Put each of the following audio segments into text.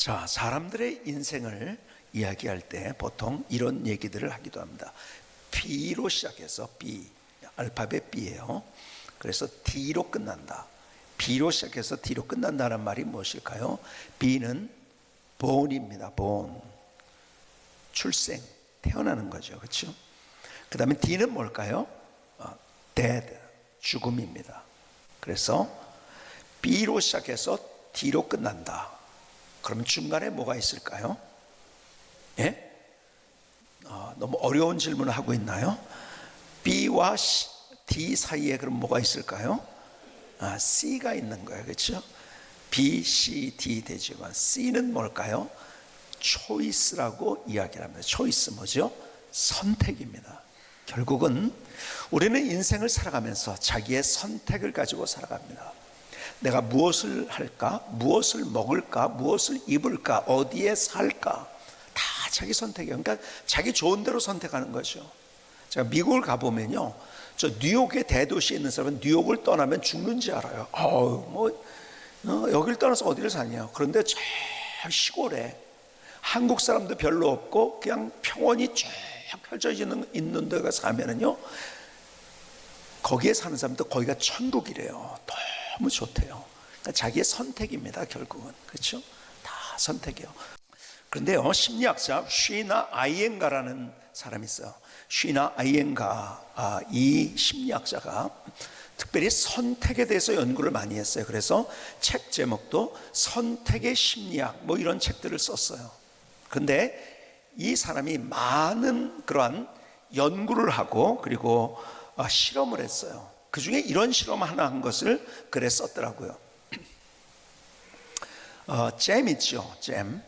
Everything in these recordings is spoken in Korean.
자, 사람들의 인생을 이야기할 때 보통 이런 얘기들을 하기도 합니다. B로 시작해서 B, 알파벳 B예요. 그래서 D로 끝난다. B로 시작해서 D로 끝난다는 말이 무엇일까요? B는 born입니다. born, 출생, 태어나는 거죠. 그렇죠? 그 다음에 D는 뭘까요? dead, 죽음입니다. 그래서 B로 시작해서 D로 끝난다. 그러면 중간에 뭐가 있을까요? 예? 너무 어려운 질문을 하고 있나요? B와 D 사이에 그럼 뭐가 있을까요? C가 있는 거예요. 그렇죠? B, C, D 되지만 C는 뭘까요? choice라고 이야기를 합니다. choice 뭐죠? 선택입니다. 결국은 우리는 인생을 살아가면서 자기의 선택을 가지고 살아갑니다. 내가 무엇을 할까? 무엇을 먹을까? 무엇을 입을까? 어디에 살까? 다 자기 선택이에요. 그러니까 자기 좋은 대로 선택하는 거죠. 제가 미국을 가보면요, 저 뉴욕의 대도시에 있는 사람은 뉴욕을 떠나면 죽는지 알아요. 여길 떠나서 어디를 사냐. 그런데 저 시골에 한국 사람도 별로 없고 그냥 평원이 쭉 펼쳐져 있는 데 가서 가면은요, 거기에 사는 사람도 거기가 천국이래요. 너무 좋대요. 그러니까 자기의 선택입니다. 결국은. 그렇죠? 다 선택이에요. 그런데요, 심리학자 쉬나 아이엔가라는 사람이 있어요. 쉬나 아이엔가, 이 심리학자가 특별히 선택에 대해서 연구를 많이 했어요. 그래서 책 제목도 선택의 심리학 뭐 이런 책들을 썼어요. 그런데 이 사람이 많은 그러한 연구를 하고 그리고 실험을 했어요. 그 중에 이런 실험 하나 한 것을 글에 썼더라고요. 잼 있죠, 잼.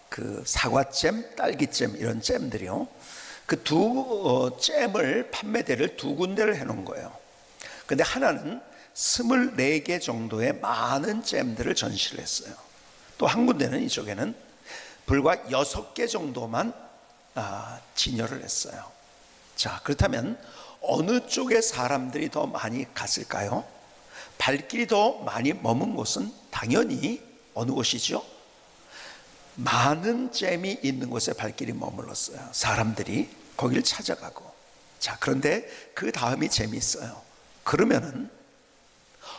그 사과잼, 딸기잼 이런 잼들이요. 그 두 잼을 판매대를 두 군데를 해놓은 거예요. 근데 하나는 24개 정도의 많은 잼들을 전시를 했어요. 또 한 군데는 이쪽에는 불과 6개 정도만 진열을 했어요. 자, 그렇다면 어느 쪽에 사람들이 더 많이 갔을까요? 발길이 더 많이 머문 곳은 당연히 어느 곳이죠? 많은 잼이 있는 곳에 발길이 머물렀어요. 사람들이 거기를 찾아가고. 자, 그런데 그 다음이 재미있어요. 그러면은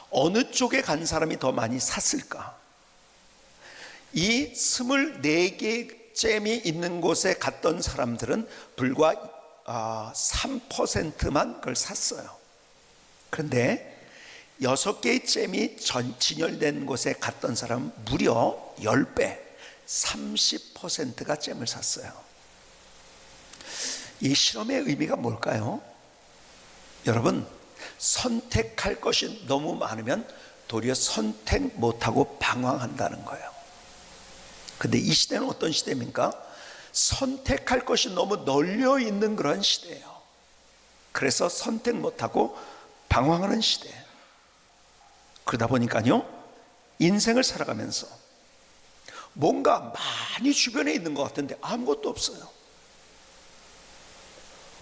어느 쪽에 간 사람이 더 많이 샀을까? 이 24개 잼이 있는 곳에 갔던 사람들은 불과 3%만 그걸 샀어요. 그런데 6개의 잼이 진열된 곳에 갔던 사람은 무려 10배, 30%가 잼을 샀어요. 이 실험의 의미가 뭘까요? 여러분, 선택할 것이 너무 많으면 도리어 선택 못하고 방황한다는 거예요. 근데 이 시대는 어떤 시대입니까? 선택할 것이 너무 널려 있는 그런 시대예요. 그래서 선택 못하고 방황하는 시대. 그러다 보니까요, 인생을 살아가면서 뭔가 많이 주변에 있는 것 같은데 아무것도 없어요.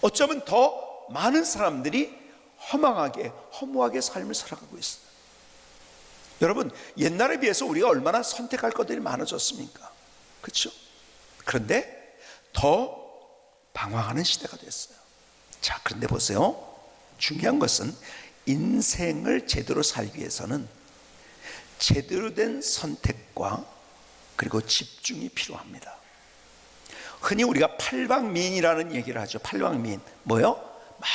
어쩌면 더 많은 사람들이 허무하게 삶을 살아가고 있어요. 여러분, 옛날에 비해서 우리가 얼마나 선택할 것들이 많아졌습니까? 그렇죠? 그런데 더 방황하는 시대가 됐어요. 자, 그런데 보세요. 중요한 것은 인생을 제대로 살기 위해서는 제대로 된 선택과 그리고 집중이 필요합니다. 흔히 우리가 팔방미인이라는 얘기를 하죠. 팔방미인. 뭐요?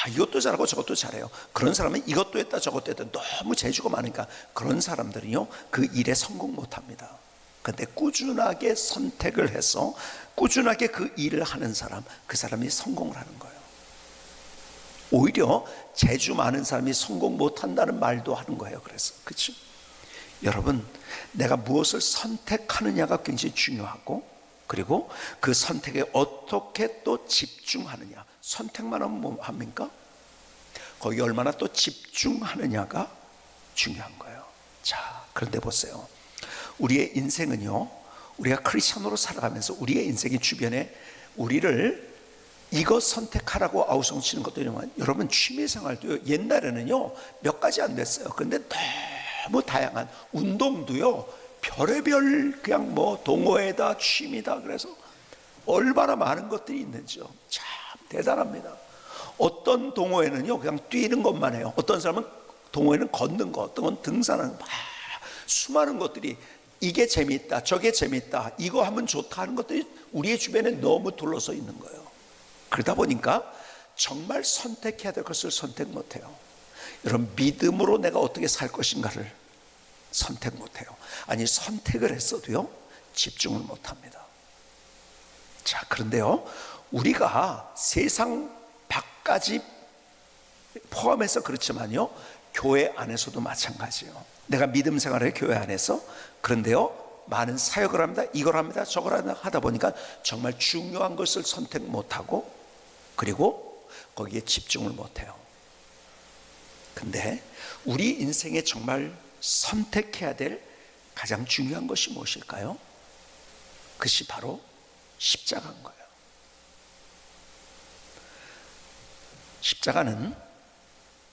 이것도 잘하고 저것도 잘해요. 그런 사람은 이것도 했다 저것도 했다. 너무 재주가 많으니까 그런 사람들은요, 그 일에 성공 못합니다. 그런데 꾸준하게 선택을 해서 꾸준하게 그 일을 하는 사람, 그 사람이 성공을 하는 거예요. 오히려 재주 많은 사람이 성공 못한다는 말도 하는 거예요. 그래서 그렇죠? 여러분, 내가 무엇을 선택하느냐가 굉장히 중요하고 그리고 그 선택에 어떻게 또 집중하느냐. 선택만 하면 뭐 합니까? 거기 얼마나 또 집중하느냐가 중요한 거예요. 자, 그런데 보세요. 우리의 인생은요, 우리가 크리스천으로 살아가면서 우리의 인생의 주변에 우리를 이것 선택하라고 아우성치는 것들이면, 여러분 취미생활도요, 옛날에는요 몇 가지 안 됐어요. 그런데 너무 다양한 운동도요 별의별 그냥 뭐 동호회다 취미다 그래서 얼마나 많은 것들이 있는지요. 참 대단합니다. 어떤 동호회는요 그냥 뛰는 것만 해요. 어떤 사람은 동호회는 걷는 것, 어떤 건 등산하는 것, 수많은 것들이 이게 재밌다 저게 재밌다 이거 하면 좋다 하는 것들이 우리의 주변에 너무 둘러서 있는 거예요. 그러다 보니까 정말 선택해야 될 것을 선택 못해요. 여러분, 믿음으로 내가 어떻게 살 것인가를 선택 못해요. 아니, 선택을 했어도요 집중을 못합니다. 자, 그런데요 우리가 세상 밖까지 포함해서 그렇지만요 교회 안에서도 마찬가지예요. 내가 믿음 생활을 교회 안에서, 그런데요 많은 사역을 합니다. 이걸 합니다. 저걸 합니다. 하다 보니까 정말 중요한 것을 선택 못하고 그리고 거기에 집중을 못해요. 근데 우리 인생에 정말 선택해야 될 가장 중요한 것이 무엇일까요? 그것이 바로 십자가인 거예요. 십자가는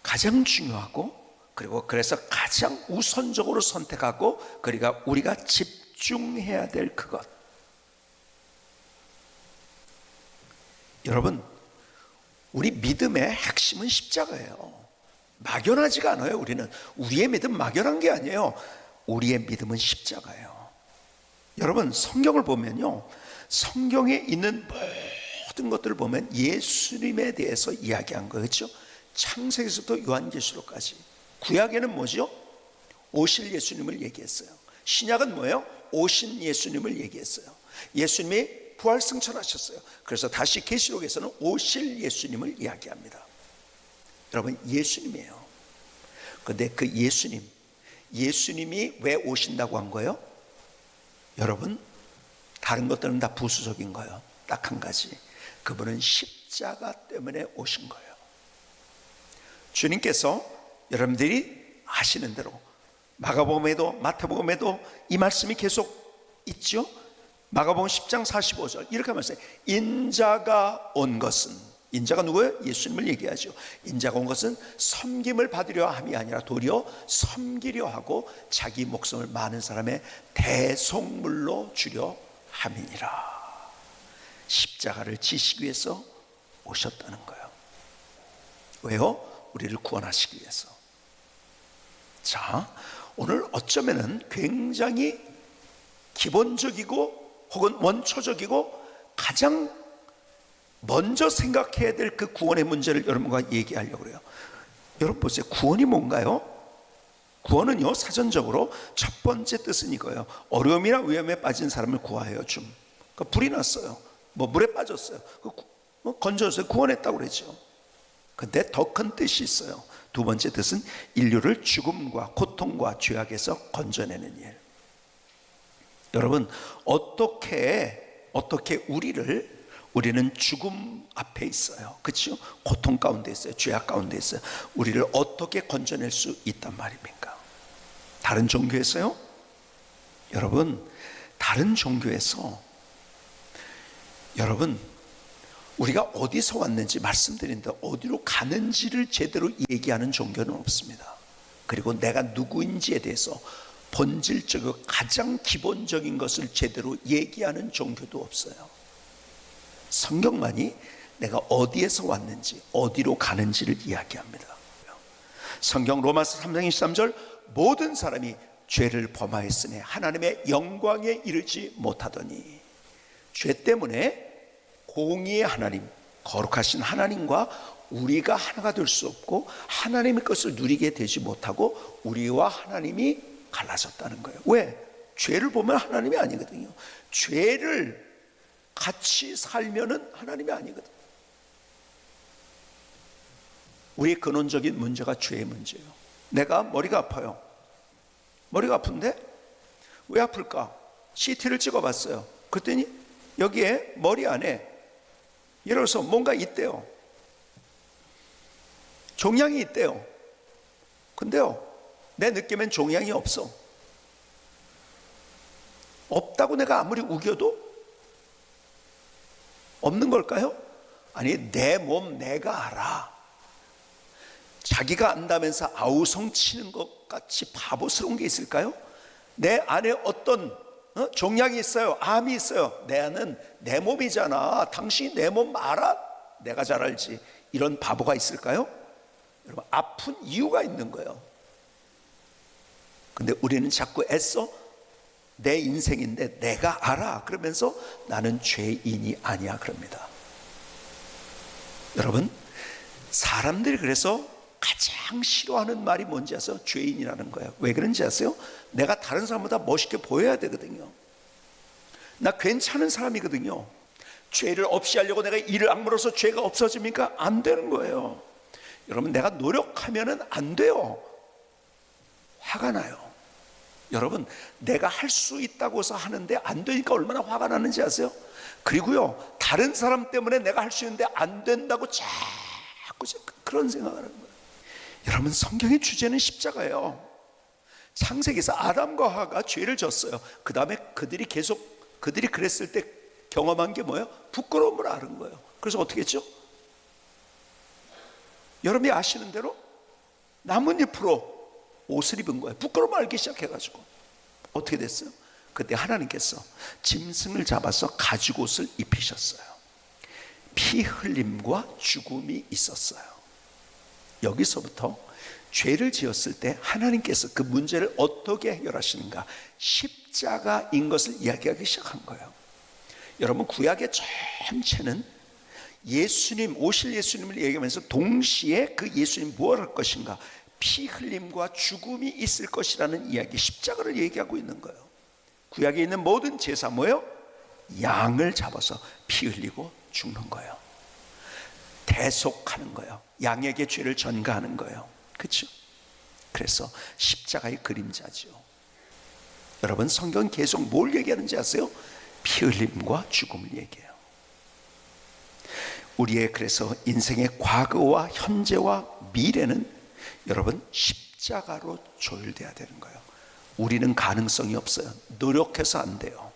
가장 중요하고 그리고 그래서 가장 우선적으로 선택하고 그러니까 우리가 집중해야 될 그것. 여러분, 우리 믿음의 핵심은 십자가예요. 막연하지가 않아요. 우리의 믿음 막연한 게 아니에요. 우리의 믿음은 십자가예요. 여러분, 성경을 보면요 성경에 있는 모든 것들을 보면 예수님에 대해서 이야기한 거예요. 그렇죠? 창세기서부터 요한계시록까지. 구약에는 뭐죠? 오실 예수님을 얘기했어요. 신약은 뭐예요? 오신 예수님을 얘기했어요. 예수님이 부활승천하셨어요. 그래서 다시 계시록에서는 오실 예수님을 이야기합니다. 여러분, 예수님이에요. 그런데 그 예수님이 왜 오신다고 한 거예요? 여러분, 다른 것들은 다 부수적인 거예요. 딱 한 가지, 그분은 십자가 때문에 오신 거예요. 주님께서 여러분들이 아시는 대로 마가복음에도 마태복음에도 이 말씀이 계속 있죠. 마가복음 10장 45절 이렇게 말씀해요. 인자가 온 것은, 인자가 누구예요? 예수님을 얘기하죠. 인자가 온 것은 섬김을 받으려 함이 아니라 도리어 섬기려 하고 자기 목숨을 많은 사람의 대속물로 주려 함이니라. 십자가를 지시기 위해서 오셨다는 거예요. 왜요? 우리를 구원하시기 위해서. 자, 오늘 어쩌면은 굉장히 기본적이고 혹은 원초적이고 가장 먼저 생각해야 될 그 구원의 문제를 여러분과 얘기하려고 그래요. 여러분 보세요. 구원이 뭔가요? 구원은요 사전적으로 첫 번째 뜻은 이거예요. 어려움이나 위험에 빠진 사람을 구하여 줌. 그러니까 불이 났어요. 물에 빠졌어요. 건져서 구원했다고 그러죠. 근데 더 큰 뜻이 있어요. 두 번째 뜻은 인류를 죽음과 고통과 죄악에서 건져내는 일. 여러분, 어떻게 우리는 죽음 앞에 있어요. 그렇죠? 고통 가운데 있어요. 죄악 가운데 있어요. 우리를 어떻게 건져낼 수 있단 말입니까? 다른 종교에서요? 여러분, 다른 종교에서 여러분 우리가 어디서 왔는지 말씀드린다. 어디로 가는지를 제대로 얘기하는 종교는 없습니다. 그리고 내가 누구인지에 대해서 본질적이고 가장 기본적인 것을 제대로 얘기하는 종교도 없어요. 성경만이 내가 어디에서 왔는지 어디로 가는지를 이야기합니다. 성경 로마서 3장 23절 모든 사람이 죄를 범하였으니 하나님의 영광에 이르지 못하더니, 죄 때문에 공의의 하나님, 거룩하신 하나님과 우리가 하나가 될 수 없고 하나님의 것을 누리게 되지 못하고 우리와 하나님이 갈라졌다는 거예요. 왜? 죄를 보면 하나님이 아니거든요. 죄를 같이 살면은 하나님이 아니거든요. 우리의 근원적인 문제가 죄의 문제예요. 내가 머리가 아파요. 머리가 아픈데 왜 아플까? CT를 찍어봤어요. 그랬더니 여기에 머리 안에 예를 들어서 뭔가 있대요. 종양이 있대요. 근데요, 내 느낌엔 종양이 없어. 없다고 내가 아무리 우겨도 없는 걸까요? 아니, 내 몸 내가 알아. 자기가 안다면서 아우성 치는 것 같이 바보스러운 게 있을까요? 내 안에 어떤 종양이 있어요, 암이 있어요. 내 안은 내 몸이잖아, 당신이 내 몸 알아? 내가 잘 알지. 이런 바보가 있을까요? 여러분, 아픈 이유가 있는 거예요. 근데 우리는 자꾸 애써 내 인생인데 내가 알아 그러면서 나는 죄인이 아니야 그럽니다. 여러분, 사람들이 그래서 가장 싫어하는 말이 뭔지 아세요? 죄인이라는 거예요. 왜 그런지 아세요? 내가 다른 사람보다 멋있게 보여야 되거든요. 나 괜찮은 사람이거든요. 죄를 없이 하려고 내가 이를 악물어서 죄가 없어집니까? 안 되는 거예요. 여러분, 내가 노력하면은 안 돼요. 화가 나요. 여러분, 내가 할 수 있다고 해서 하는데 안 되니까 얼마나 화가 나는지 아세요? 그리고요, 다른 사람 때문에 내가 할 수 있는데 안 된다고 자꾸 그런 생각을 하는 거예요. 여러분, 성경의 주제는 십자가예요. 창세기에서 아담과 하와가 죄를 졌어요. 그 다음에 그들이 그랬을 때 경험한 게 뭐예요? 부끄러움을 앓은 거예요. 그래서 어떻게 했죠? 여러분이 아시는 대로 나뭇잎으로 옷을 입은 거예요. 부끄러움을 알기 시작해가지고 어떻게 됐어요? 그때 하나님께서 짐승을 잡아서 가죽옷을 입히셨어요. 피 흘림과 죽음이 있었어요. 여기서부터 죄를 지었을 때 하나님께서 그 문제를 어떻게 해결하시는가, 십자가인 것을 이야기하기 시작한 거예요. 여러분, 구약의 전체는 예수님, 오실 예수님을 얘기하면서 동시에 그 예수님 무엇을 할 것인가, 피 흘림과 죽음이 있을 것이라는 이야기, 십자가를 얘기하고 있는 거예요. 구약에 있는 모든 제사 뭐예요? 양을 잡아서 피 흘리고 죽는 거예요. 대속하는 거예요. 양에게 죄를 전가하는 거예요. 그렇죠? 그래서 십자가의 그림자죠. 여러분, 성경 계속 뭘 얘기하는지 아세요? 피 흘림과 죽음을 얘기해요. 우리의 그래서 인생의 과거와 현재와 미래는 여러분, 십자가로 조율돼야 되는 거예요. 우리는 가능성이 없어요. 노력해서 안 돼요.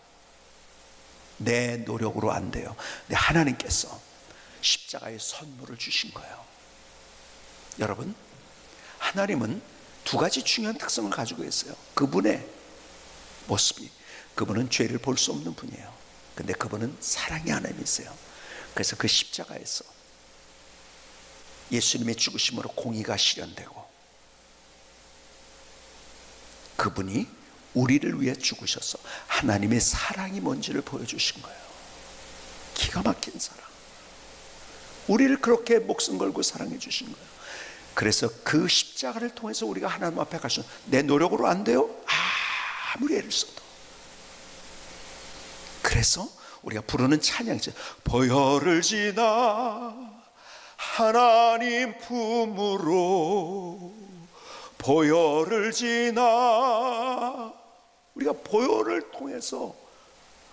내 노력으로 안 돼요. 근데 하나님께서 십자가의 선물을 주신 거예요. 여러분, 하나님은 두 가지 중요한 특성을 가지고 있어요. 그분의 모습이, 그분은 죄를 볼 수 없는 분이에요. 근데 그분은 사랑의 하나님이세요. 그래서 그 십자가에서 예수님의 죽으심으로 공의가 실현되고 그분이 우리를 위해 죽으셔서 하나님의 사랑이 뭔지를 보여주신 거예요. 기가 막힌 사랑. 우리를 그렇게 목숨 걸고 사랑해 주신 거예요. 그래서 그 십자가를 통해서 우리가 하나님 앞에 가서 내 노력으로 안 돼요? 아무리 애를 써도. 그래서 우리가 부르는 찬양이죠. 보혈을 지나 하나님 품으로, 보혈을 지나, 우리가 보혈을 통해서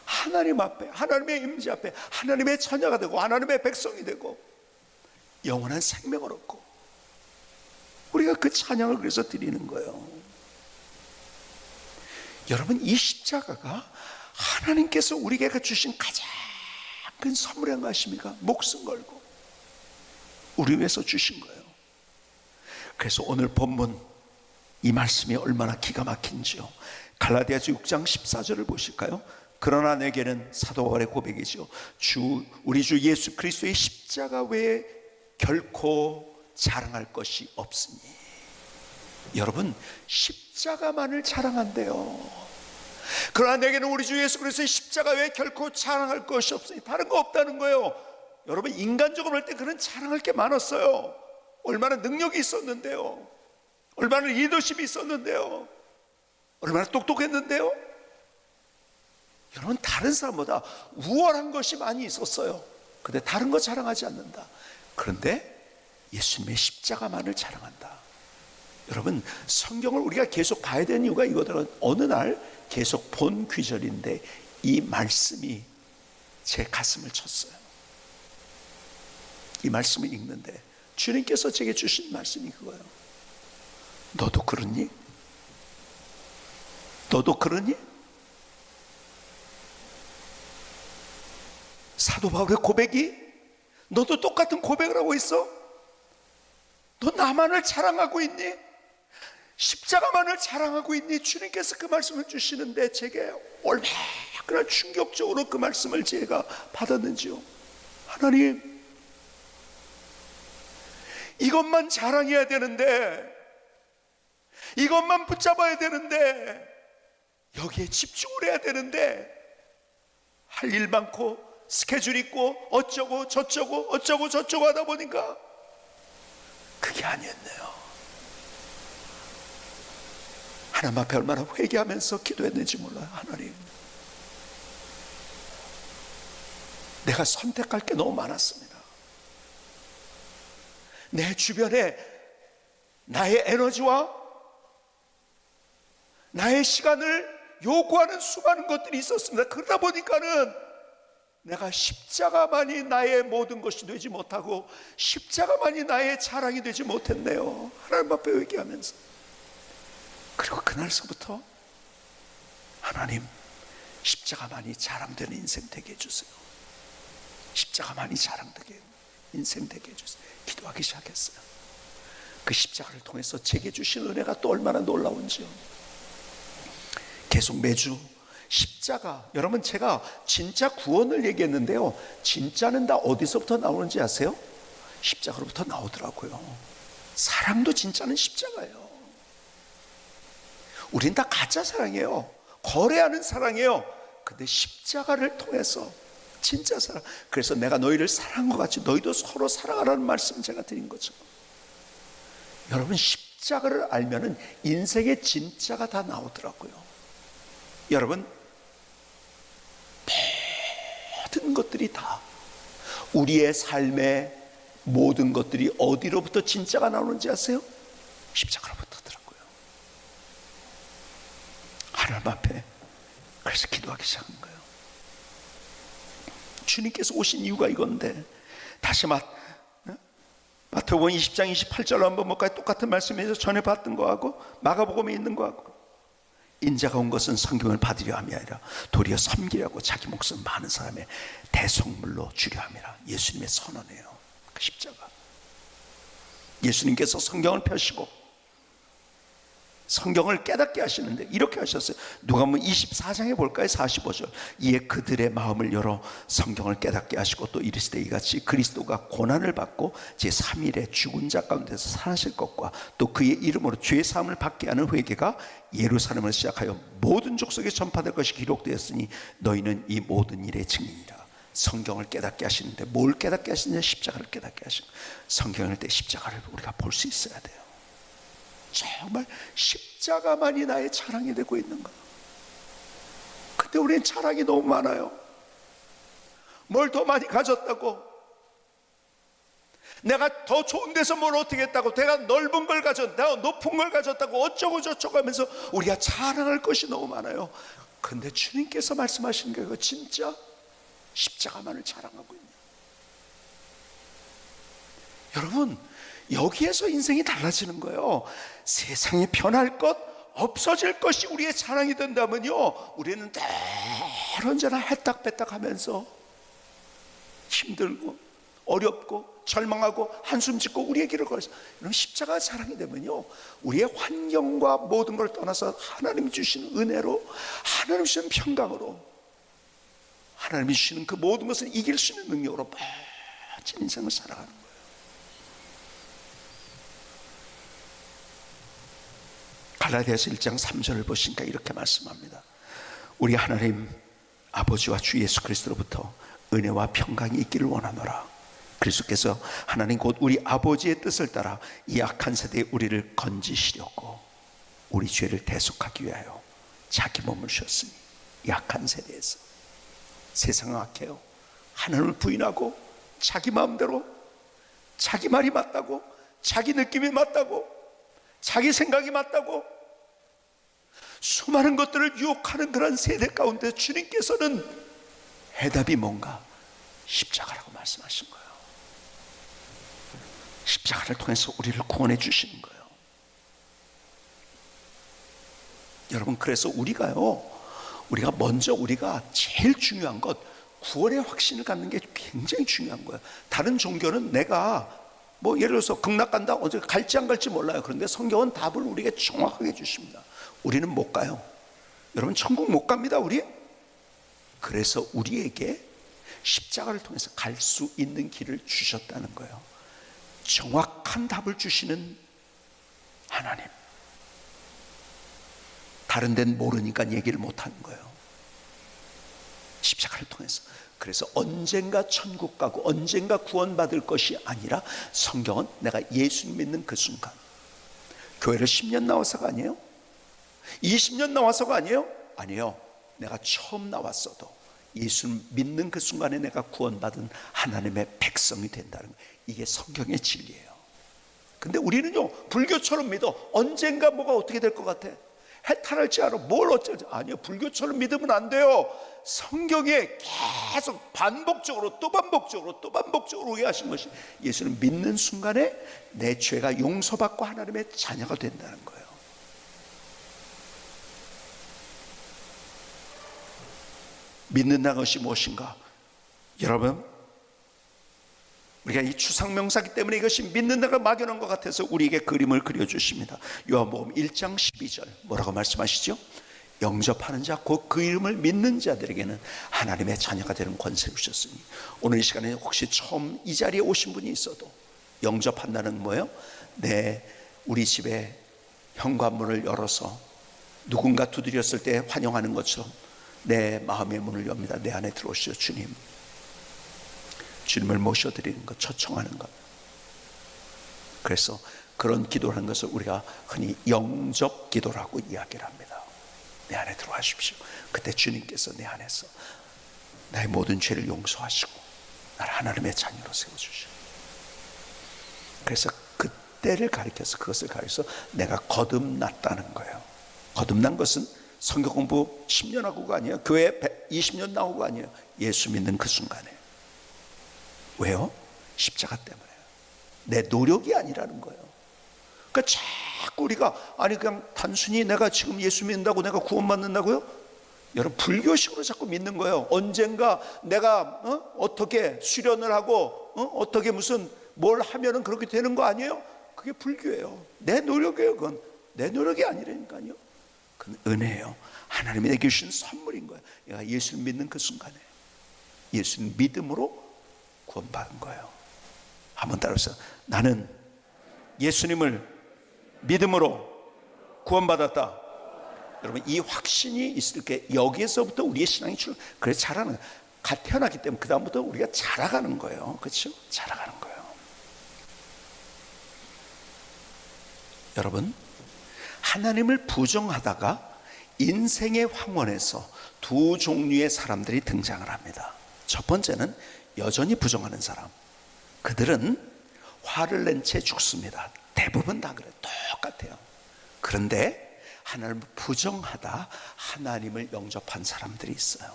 하나님 앞에, 하나님의 임재 앞에 하나님의 자녀가 되고 하나님의 백성이 되고 영원한 생명을 얻고, 우리가 그 찬양을 그래서 드리는 거예요. 여러분, 이 십자가가 하나님께서 우리에게 주신 가장 큰 선물이 아십니까? 목숨 걸고 우리 위해서 주신 거예요. 그래서 오늘 본문 이 말씀이 얼마나 기가 막힌지요. 갈라디아서 6장 14절을 보실까요? 그러나 내게는 사도 바울의 고백이죠. 우리 주 예수 그리스도의 십자가 외에 결코 자랑할 것이 없으니. 여러분, 십자가만을 자랑한대요. 그러나 내게는 우리 주 예수 그리스도의 십자가 외에 결코 자랑할 것이 없으니. 다른 거 없다는 거예요. 여러분, 인간적으로 볼 때 그런 자랑할 게 많았어요. 얼마나 능력이 있었는데요. 얼마나 리더십이 있었는데요. 얼마나 똑똑했는데요. 여러분, 다른 사람보다 우월한 것이 많이 있었어요. 근데 다른 거 자랑하지 않는다. 그런데 예수님의 십자가만을 자랑한다. 여러분, 성경을 우리가 계속 봐야 되는 이유가 이거더라고요. 어느 날 계속 본 귀절인데 이 말씀이 제 가슴을 쳤어요. 이 말씀을 읽는데 주님께서 제게 주신 말씀이 그거예요. 너도 그러니? 너도 그러니? 사도 바울의 고백이 너도 똑같은 고백을 하고 있어? 너 나만을 자랑하고 있니? 십자가만을 자랑하고 있니? 주님께서 그 말씀을 주시는데 제게 얼마나 충격적으로 그 말씀을 제가 받았는지요. 하나님, 이것만 자랑해야 되는데, 이것만 붙잡아야 되는데, 여기에 집중을 해야 되는데, 할 일 많고 스케줄 있고 어쩌고 저쩌고 하다 보니까 그게 아니었네요. 하나님 앞에 얼마나 회개하면서 기도했는지 몰라요. 하나님, 내가 선택할 게 너무 많았습니다. 내 주변에 나의 에너지와 나의 시간을 요구하는 수많은 것들이 있었습니다. 그러다 보니까는 내가 십자가만이 나의 모든 것이 되지 못하고 십자가만이 나의 자랑이 되지 못했네요. 하나님 앞에 회개하면서. 그리고 그날서부터 하나님, 십자가만이 자랑되는 인생 되게 해주세요. 십자가만이 자랑되게 인생 되게 해주세요. 기도하기 시작했어요. 그 십자가를 통해서 제게 주신 은혜가 또 얼마나 놀라운지요. 계속 매주 십자가, 여러분 제가 진짜 구원을 얘기했는데요, 진짜는 다 어디서부터 나오는지 아세요? 십자가로부터 나오더라고요. 사랑도 진짜는 십자가예요. 우린 다 가짜 사랑이에요. 거래하는 사랑이에요. 근데 십자가를 통해서 진짜 사랑. 그래서 내가 너희를 사랑한 것 같이 너희도 서로 사랑하라는 말씀 제가 드린 거죠. 여러분, 십자가를 알면은 인생의 진짜가 다 나오더라고요. 여러분, 모든 것들이 다, 우리의 삶의 모든 것들이 어디로부터 진짜가 나오는지 아세요? 십자가로부터더라고요. 하나님 앞에 그래서 기도하기 시작한 거예요. 주님께서 오신 이유가 이건데, 다시 마태복음 20장 28절로 한번 볼까요? 똑같은 말씀에서 전에 봤던 거하고 마가복음에 있는 거하고, 인자가 온 것은 성경을 받으려 함이 아니라 도리어 섬기려고 자기 목숨 많은 사람의 대속물로 주려 함이라. 예수님의 선언이에요. 그 십자가. 예수님께서 성경을 펴시고 성경을 깨닫게 하시는데 이렇게 하셨어요. 누가복음 24장에 볼까요? 45절. 이에 그들의 마음을 열어 성경을 깨닫게 하시고 또 이르시되 이같이 그리스도가 고난을 받고 제3일에 죽은 자 가운데서 살아나실 것과 또 그의 이름으로 죄 사함을 받게 하는 회개가 예루살렘을 시작하여 모든 족속에 전파될 것이 기록되었으니 너희는 이 모든 일의 증인이라. 성경을 깨닫게 하시는데 뭘 깨닫게 하시느냐? 십자가를 깨닫게 하시는 거예요. 성경을 때 십자가를 우리가 볼 수 있어야 돼요. 정말 십자가만이 나의 자랑이 되고 있는가? 근데 우리는 자랑이 너무 많아요. 뭘 더 많이 가졌다고, 내가 더 좋은 데서 뭘 어떻게 했다고, 내가 넓은 걸 가졌다고, 내가 높은 걸 가졌다고 어쩌고 저쩌고 하면서 우리가 자랑할 것이 너무 많아요. 근데 주님께서 말씀하신 게 진짜 십자가만을 자랑하고 있냐? 여러분, 여기에서 인생이 달라지는 거예요. 세상이 변할 것, 없어질 것이 우리의 자랑이 된다면요, 우리는 늘 언제나 해딱배딱 하면서 힘들고 어렵고 절망하고 한숨 짓고 우리의 길을 걸어서, 이런 십자가 자랑이 되면요, 우리의 환경과 모든 걸 떠나서 하나님이 주신 은혜로, 하나님이 주신 평강으로, 하나님이 주시는 그 모든 것을 이길 수 있는 능력으로 멋진 인생을 살아가는 거예요. 갈라디아서 1장 3절을 보시니까 이렇게 말씀합니다. 우리 하나님 아버지와 주 예수 그리스도로부터 은혜와 평강이 있기를 원하노라. 그리스도께서 하나님 곧 우리 아버지의 뜻을 따라 이 악한 세대에 우리를 건지시려고 우리 죄를 대속하기 위하여 자기 몸을 주셨으니, 이 악한 세대에서, 세상은 악해요. 하나님을 부인하고 자기 마음대로, 자기 말이 맞다고, 자기 느낌이 맞다고, 자기 생각이 맞다고 수많은 것들을 유혹하는 그런 세대 가운데 주님께서는 해답이 뭔가? 십자가라고 말씀하신 거예요. 십자가를 통해서 우리를 구원해 주시는 거예요. 여러분, 그래서 우리가 먼저 우리가 제일 중요한 것, 구원의 확신을 갖는 게 굉장히 중요한 거예요. 다른 종교는 내가 뭐 예를 들어서 극락 간다, 어디 갈지 안 갈지 몰라요. 그런데 성경은 답을 우리에게 정확하게 주십니다. 우리는 못 가요. 여러분, 천국 못 갑니다, 우리. 그래서 우리에게 십자가를 통해서 갈 수 있는 길을 주셨다는 거예요. 정확한 답을 주시는 하나님. 다른 데는 모르니까 얘기를 못 하는 거예요. 십자가를 통해서. 그래서 언젠가 천국 가고 언젠가 구원받을 것이 아니라, 성경은 내가 예수 믿는 그 순간, 교회를 10년 나와서가 아니에요, 20년 나와서가 아니에요, 아니에요. 내가 처음 나왔어도 예수 믿는 그 순간에 내가 구원받은 하나님의 백성이 된다는 거예요. 이게 성경의 진리예요. 근데 우리는요, 불교처럼 믿어. 언젠가 뭐가 어떻게 될 것 같아, 해탈할지 알아, 뭘 어쩌지. 아니요, 불교처럼 믿으면 안 돼요. 성경에 계속 반복적으로 또 반복적으로 또 반복적으로 얘기하신 것이, 예수를 믿는 순간에 내 죄가 용서받고 하나님의 자녀가 된다는 거예요. 믿는다는 것이 무엇인가? 여러분, 우리가 이 추상명사기 때문에 이것이 믿는다가 막연한 것 같아서 우리에게 그림을 그려주십니다. 요한복음 1장 12절 뭐라고 말씀하시죠? 영접하는 자, 곧 그 이름을 믿는 자들에게는 하나님의 자녀가 되는 권세를 주셨으니. 오늘 이 시간에 혹시 처음 이 자리에 오신 분이 있어도, 영접한다는 뭐예요? 우리 집에 현관문을 열어서 누군가 두드렸을 때 환영하는 것처럼 내 마음의 문을 엽니다. 내 안에 들어오시오 주님. 주님을 모셔드리는 것, 초청하는 것. 그래서 그런 기도를 하는 것을 우리가 흔히 영접 기도라고 이야기를 합니다. 내 안에 들어와십시오. 그때 주님께서 내 안에서 나의 모든 죄를 용서하시고 나를 하나님의 자녀로 세워주시고, 그래서 그때를 가리켜서, 그것을 가리켜서 내가 거듭났다는 거예요. 거듭난 것은 성경 공부 10년 하고가 아니에요. 교회 20년 나오고 아니에요. 예수 믿는 그 순간에. 왜요? 십자가 때문에요. 내 노력이 아니라는 거예요. 그러니까 자꾸 우리가, 아니 그냥 단순히 내가 지금 예수 믿는다고 내가 구원받는다고요? 여러분, 불교식으로 자꾸 믿는 거예요. 언젠가 내가 어떻게 수련을 하고 어떻게 무슨 뭘 하면은 그렇게 되는 거 아니에요? 그게 불교예요. 내 노력이에요. 그건 내 노력이 아니라니까요. 그건 은혜예요. 하나님이 내게 주신 선물인 거예요. 내가 예수를 믿는 그 순간에 예수를 믿음으로 구원받은 거예요. 한번 따라서, 나는 예수님을 믿음으로 구원받았다. 여러분, 이 확신이 있을 때 여기에서부터 우리의 신앙이 그래서 자라는, 갓 태어나기 때문에 그 다음부터 우리가 자라가는 거예요. 그렇죠? 자라가는 거예요. 여러분, 하나님을 부정하다가 인생의 황혼에서 두 종류의 사람들이 등장을 합니다. 첫 번째는 여전히 부정하는 사람. 그들은 화를 낸 채 죽습니다. 대부분 다 그래요. 똑같아요. 그런데 하나님을 부정하다 하나님을 영접한 사람들이 있어요.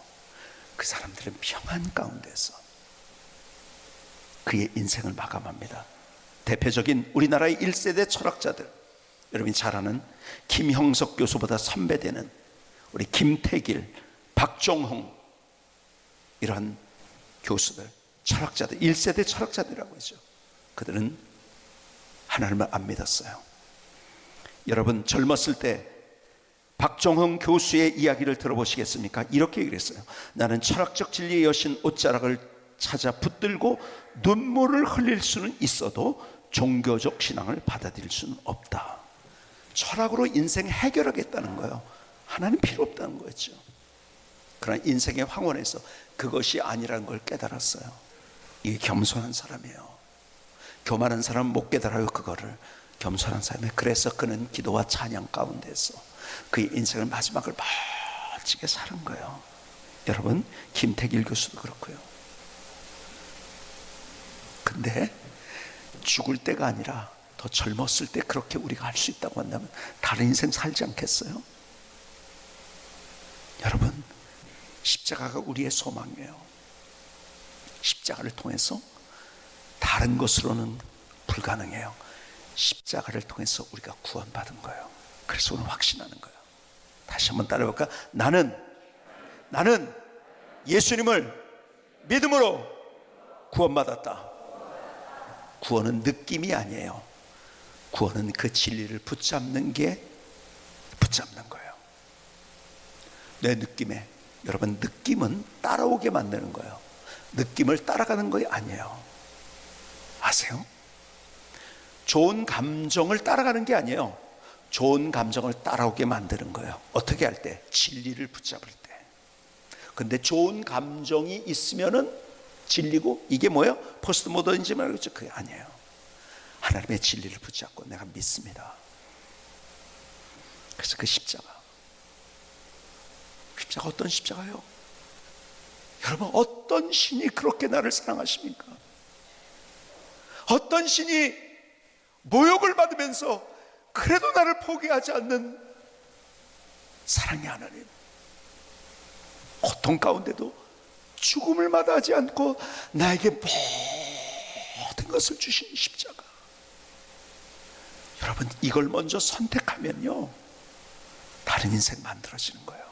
그 사람들은 평안 가운데서 그의 인생을 마감합니다. 대표적인 우리나라의 1세대 철학자들, 여러분이 잘 아는 김형석 교수보다 선배되는 우리 김태길, 박종홍, 이런 교수들, 철학자들, 1세대 철학자들이라고 하죠. 그들은 하나님을 안 믿었어요. 여러분, 젊었을 때 박종홍 교수의 이야기를 들어보시겠습니까? 이렇게 얘기했어요. 나는 철학적 진리의 여신 옷자락을 찾아 붙들고 눈물을 흘릴 수는 있어도 종교적 신앙을 받아들일 수는 없다. 철학으로 인생 해결하겠다는 거예요. 하나님 필요 없다는 거였죠. 그러나 인생의 황혼에서 그것이 아니라는 걸 깨달았어요. 이게 겸손한 사람이에요. 교만한 사람은 못 깨달아요. 그거를. 겸손한 사람이에요. 그래서 그는 기도와 찬양 가운데서 그의 인생을 마지막을 멋지게 사는 거예요. 여러분, 김태길 교수도 그렇고요. 근데 죽을 때가 아니라 더 젊었을 때 그렇게 우리가 할 수 있다고 한다면 다른 인생 살지 않겠어요? 여러분, 십자가가 우리의 소망이에요. 십자가를 통해서 다른 것으로는 불가능해요. 십자가를 통해서 우리가 구원받은 거예요. 그래서 오늘 확신하는 거예요. 다시 한번 따라해볼까? 나는 예수님을 믿음으로 구원받았다. 구원은 느낌이 아니에요. 구원은 그 진리를 붙잡는 거예요. 내 느낌에, 여러분, 느낌은 따라오게 만드는 거예요. 느낌을 따라가는 거 아니에요. 아세요? 좋은 감정을 따라가는 게 아니에요. 좋은 감정을 따라오게 만드는 거예요. 어떻게 할 때? 진리를 붙잡을 때. 근데 좋은 감정이 있으면은 진리고, 이게 뭐예요? 포스트 모더니즘 말고 그게 아니에요. 하나님의 진리를 붙잡고 내가 믿습니다. 그래서 그 십자가 어떤 십자가요? 여러분, 어떤 신이 그렇게 나를 사랑하십니까? 어떤 신이 모욕을 받으면서 그래도 나를 포기하지 않는 사랑의 하나님, 고통 가운데도 죽음을 마다하지 않고 나에게 모든 것을 주신 십자가. 여러분, 이걸 먼저 선택하면요, 다른 인생 만들어지는 거예요.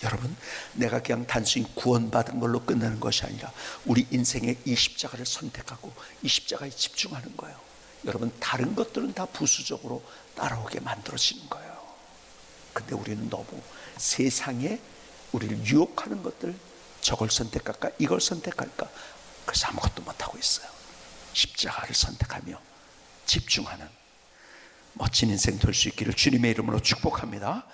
여러분, 내가 그냥 단순히 구원받은 걸로 끝나는 것이 아니라 우리 인생의 이 십자가를 선택하고 이 십자가에 집중하는 거예요. 여러분, 다른 것들은 다 부수적으로 따라오게 만들어지는 거예요. 근데 우리는 너무 세상에 우리를 유혹하는 것들, 저걸 선택할까 이걸 선택할까, 그래서 아무것도 못하고 있어요. 십자가를 선택하며 집중하는 멋진 인생 될 수 있기를 주님의 이름으로 축복합니다.